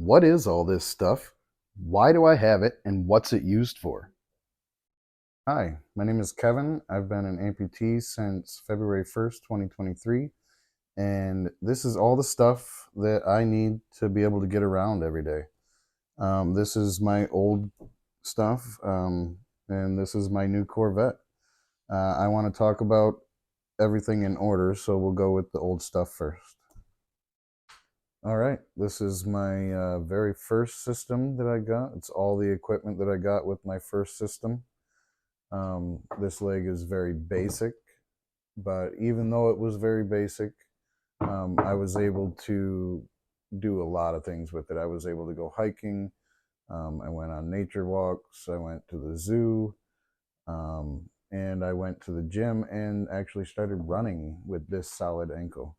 What is all this stuff? Why do I have it, and what's it used for? Hi, my name is Kevin. I've been an amputee since February 1st, 2023, and this is all the stuff that I need to be able to get around every day. This is my old stuff, and this is my new Corvette. I want to talk about everything in order, so we'll go with the old stuff first. All right, this is my very first system that I got. It's all the equipment that I got with my first system. This leg is very basic, but even though it was very basic, I was able to do a lot of things with it. I was able to go hiking. I went on nature walks. I went to the zoo. And I went to the gym and actually started running with this solid ankle.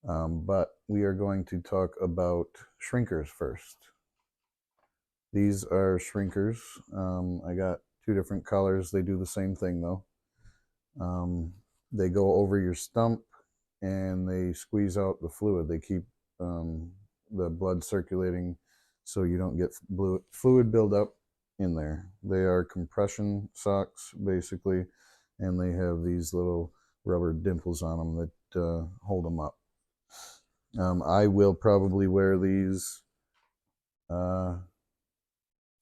But we are going to talk about shrinkers first. These are shrinkers. I got two different colors. They do the same thing though. They go over your stump and they squeeze out the fluid. They keep the blood circulating so you don't get fluid buildup in there. They are compression socks basically, and they have these little rubber dimples on them that hold them up. I will probably wear these for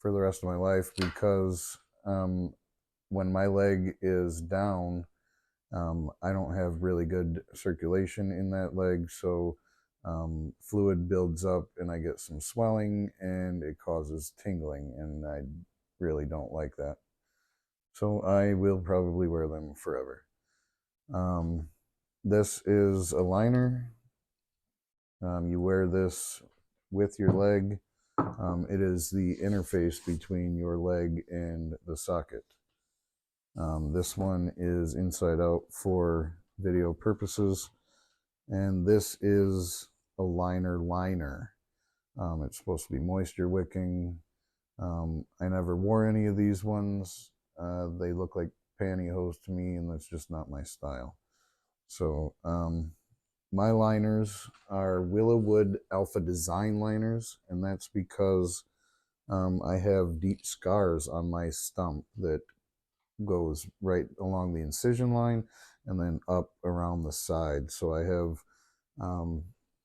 the rest of my life because when my leg is down, I don't have really good circulation in that leg, so fluid builds up and I get some swelling and it causes tingling, and I really don't like that. So I will probably wear them forever. This is a liner. You wear this with your leg. It is the interface between your leg and the socket. This one is inside out for video purposes, and this is a liner. It's supposed to be moisture wicking. I never wore any of these ones. They look like pantyhose to me, and that's just not my style. So my liners are Willowwood Alpha Design liners, and that's because I have deep scars on my stump that goes right along the incision line and then up around the side. So I have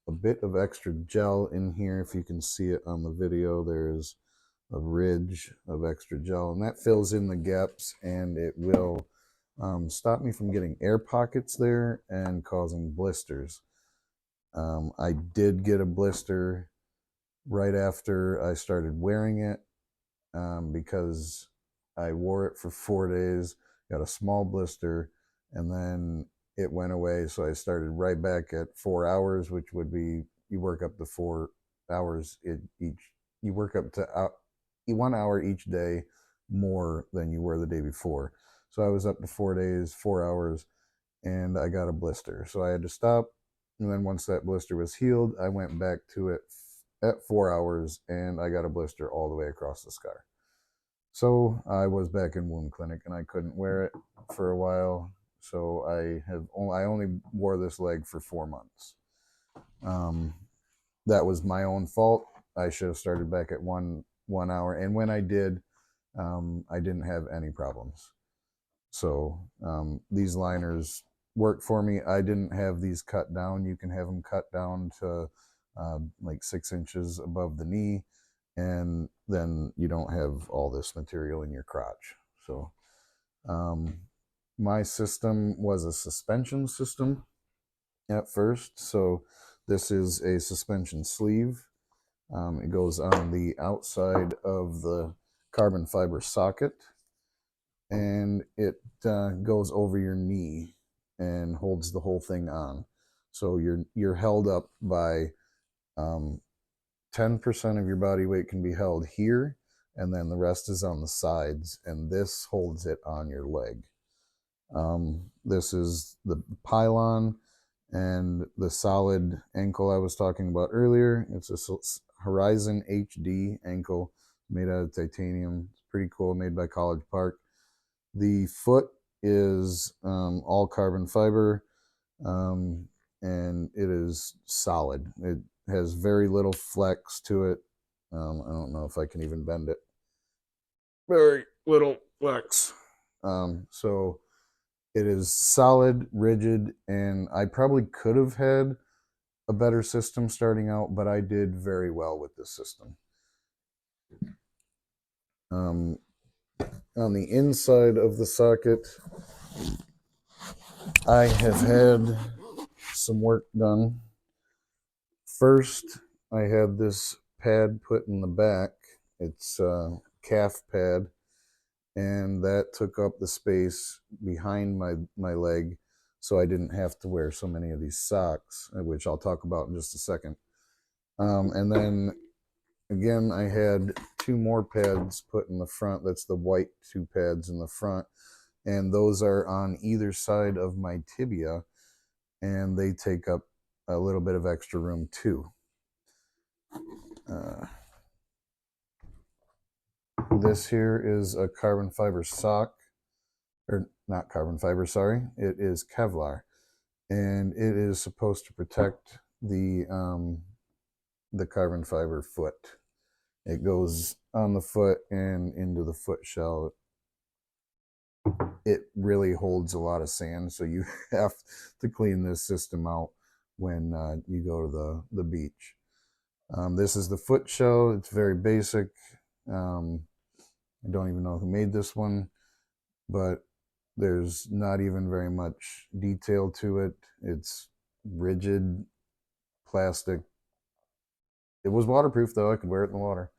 a bit of extra gel in here. If you can see it on the video, there's a ridge of extra gel, and that fills in the gaps, and it will stop me from getting air pockets there and causing blisters. I did get a blister right after I started wearing it because I wore it for 4 days, got a small blister, and then it went away. So I started right back at 4 hours, which would be you work up to 4 hours each. You work up to 1 hour each day more than you were the day before. So I was up to 4 days, 4 hours, and I got a blister. So I had to stop. And then once that blister was healed, I went back to it at 4 hours, and I got a blister all the way across the scar. So I was back in wound clinic, and I couldn't wear it for a while. So I only wore this leg for 4 months. That was my own fault. I should have started back at 1 hour, and when I did, I didn't have any problems. So these liners worked for me. I didn't have these cut down. You can have them cut down to like 6 inches above the knee, and then you don't have all this material in your crotch. So my system was a suspension system at first. So this is a suspension sleeve. It goes on the outside of the carbon fiber socket, and it goes over your knee and holds the whole thing on. So you're held up by 10% of your body weight can be held here, and then the rest is on the sides, and this holds it on your leg. This is the pylon and the solid ankle I was talking about earlier. It's a Horizon HD ankle made out of titanium. It's pretty cool, made by College Park. The foot is all carbon fiber, and it is solid. It has very little flex to it. I don't know if I can even bend it. Very little flex. So it is solid, rigid, and I probably could have had a better system starting out, but I did very well with this system. On the inside of the socket, I have had some work done. First, I had this pad put in the back. It's a calf pad, and that took up the space behind my leg, so I didn't have to wear so many of these socks, which I'll talk about in just a second. And then again, I had two more pads put in the front. That's the white two pads in the front, and those are on either side of my tibia, and they take up a little bit of extra room too. This here is a carbon fiber sock, or not carbon fiber, sorry. It is Kevlar, and it is supposed to protect the carbon fiber foot. It goes on the foot and into the foot shell. It really holds a lot of sand, so you have to clean this system out when you go to the beach. This is the foot shell. It's very basic. I don't even know who made this one, but there's not even very much detail to it. It's rigid plastic. It was waterproof though. I could wear it in the water.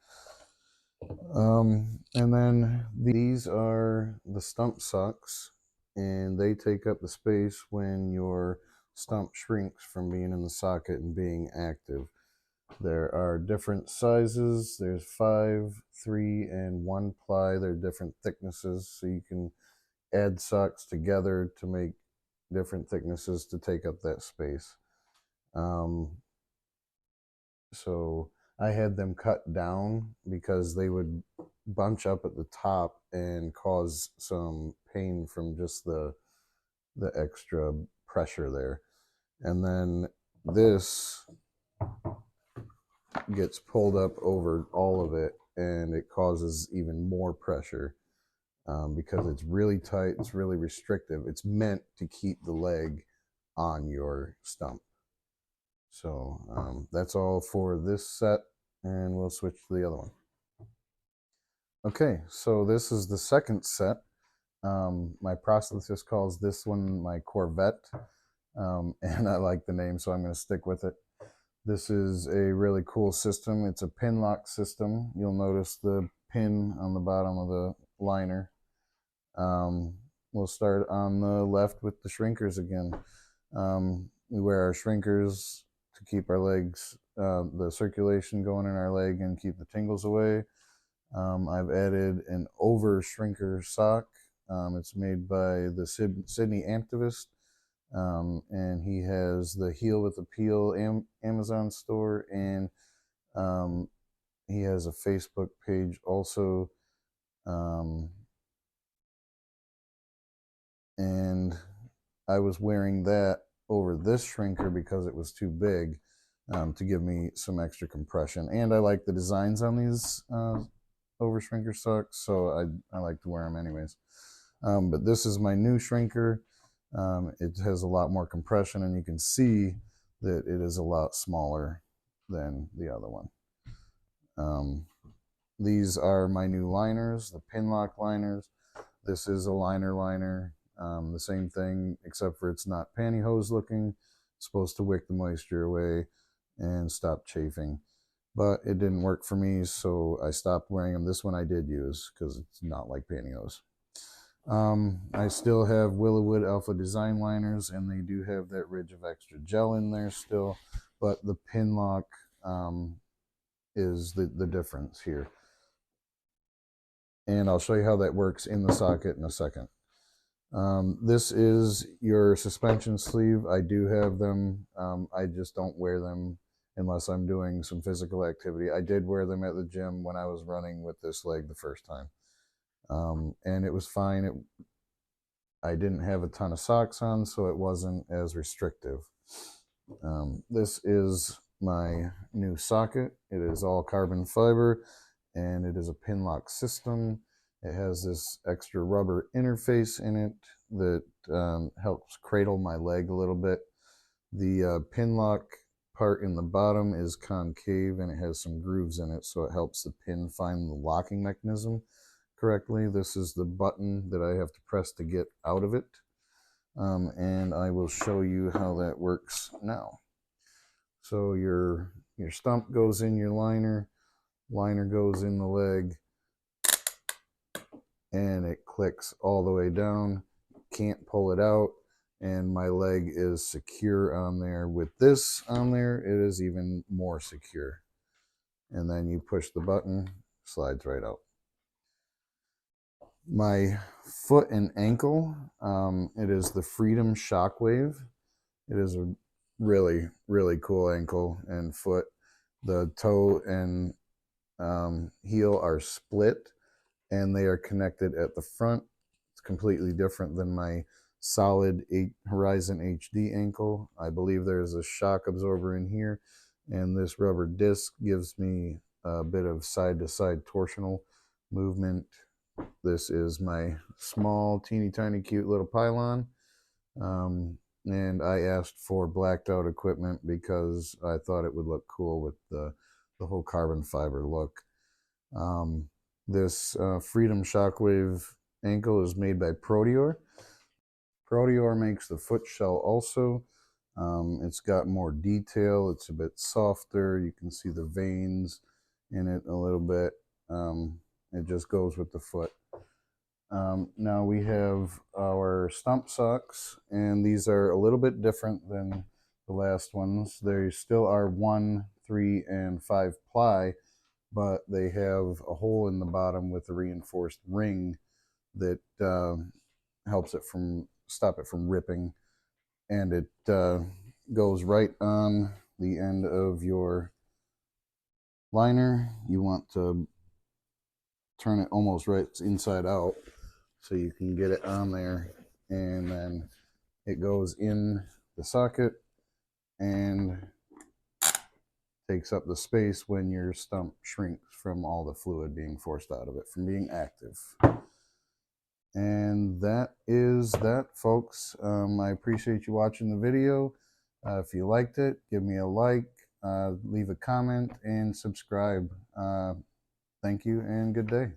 And then these are the stump socks, and they take up the space when your stump shrinks from being in the socket and being active. There are different sizes. There's 5, 3, and 1 ply. They're different thicknesses, so you can add socks together to make different thicknesses to take up that space. So I had them cut down because they would bunch up at the top and cause some pain from just the extra pressure there. And then this gets pulled up over all of it, and it causes even more pressure because it's really tight, it's really restrictive. It's meant to keep the leg on your stump. So that's all for this set, and we'll switch to the other one. Okay, so this is the second set. My prosthetist calls this one my Corvette, and I like the name, so I'm going to stick with it. This is a really cool system. It's a pin lock system. You'll notice the pin on the bottom of the liner. We'll start on the left with the shrinkers again. We wear our shrinkers to keep our legs, the circulation going in our leg and keep the tingles away. I've added an over shrinker sock. It's made by the Sydney Amputee, and he has the Heel with a Peel Amazon store, and he has a Facebook page also. And I was wearing that over this shrinker because it was too big to give me some extra compression. And I like the designs on these over shrinker socks, so I like to wear them anyways. But this is my new shrinker. It has a lot more compression, and you can see that it is a lot smaller than the other one. These are my new liners, the pin lock liners. This is a liner. The same thing, except for it's not pantyhose looking. It's supposed to wick the moisture away and stop chafing. But it didn't work for me, so I stopped wearing them. This one I did use because it's not like pantyhose. I still have Willowwood Alpha Design liners, and they do have that ridge of extra gel in there still, but the pin lock is the difference here. And I'll show you how that works in the socket in a second. This is your suspension sleeve. I do have them. I just don't wear them unless I'm doing some physical activity. I did wear them at the gym when I was running with this leg the first time. And it was fine. I didn't have a ton of socks on, so it wasn't as restrictive. This is my new socket. It is all carbon fiber, and it is a pin lock system. It has this extra rubber interface in it that helps cradle my leg a little bit. The pin lock part in the bottom is concave, and it has some grooves in it, so it helps the pin find the locking mechanism correctly. This is the button that I have to press to get out of it, and I will show you how that works now. So your stump goes in your liner goes in the leg, and it clicks all the way down. Can't pull it out, and my leg is secure on there. With this on there, it is even more secure. And then you push the button, slides right out. My foot and ankle, it is the Freedom Shockwave. It is a really, really cool ankle and foot. The toe and heel are split, and they are connected at the front. It's completely different than my solid Horizon HD ankle. I believe there's a shock absorber in here, and this rubber disc gives me a bit of side-to-side torsional movement. This is my small, teeny tiny, cute little pylon. And I asked for blacked out equipment because I thought it would look cool with the whole carbon fiber look. This Freedom Shockwave ankle is made by Proteor. Proteor makes the foot shell also. It's got more detail. It's a bit softer. You can see the veins in it a little bit. It just goes with the foot. Now we have our stump socks, and these are a little bit different than the last ones. They still are 1, 3, and 5 ply, but they have a hole in the bottom with a reinforced ring that helps it stop it from ripping, and it goes right on the end of your liner. You want to turn it almost right inside out so you can get it on there, and then it goes in the socket and takes up the space when your stump shrinks from all the fluid being forced out of it from being active. And that is that, folks. I appreciate you watching the video. If you liked it, give me a like, leave a comment, and subscribe. Thank you, and good day.